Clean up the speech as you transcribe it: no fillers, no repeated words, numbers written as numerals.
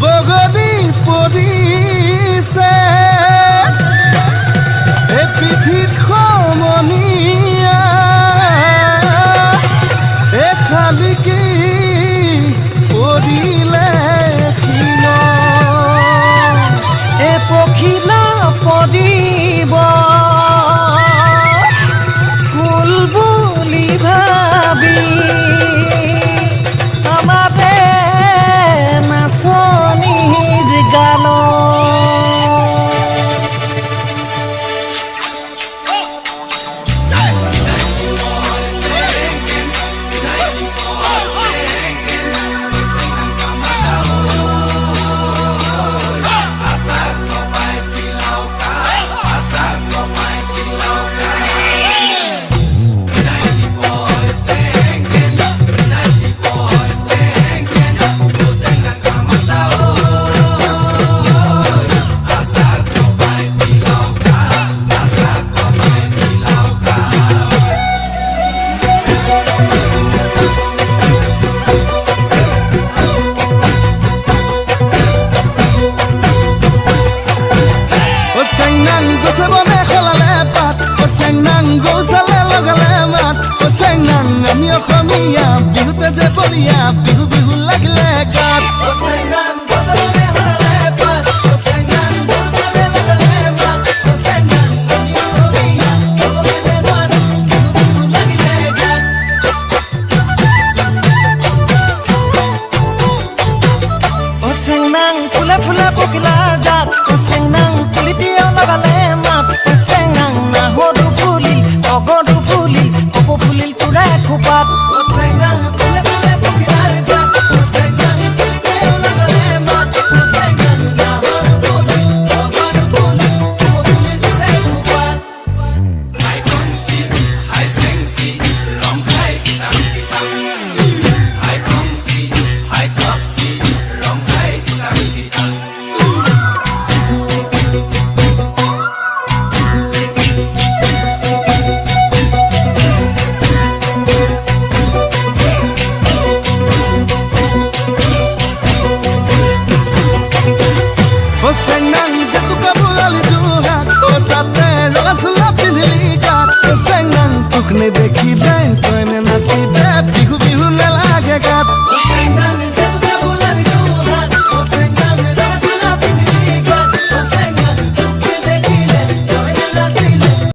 বগলী পৰিছে এই পিঠিত সমনীয়া এই শালিকী পৰিলে শিল এ পখিলা পৰিব ফুল বুলি ভাবি আমাৰে নাচনীৰ গানত আমি অসমীয়া বিহুতে যে বলিয়া বিহু বিহু লাগিলে গাত ফুলে ফুলে পখিলাৰ জাত চেংনাং ফুলি পিয়াও লগালে মাত চেংনাং নাহৰো ফুলিল অগৰো ফুলিল কপৌ ফুলিল তোৰা খোপাত দেখিলে তই নাচিবে বিহু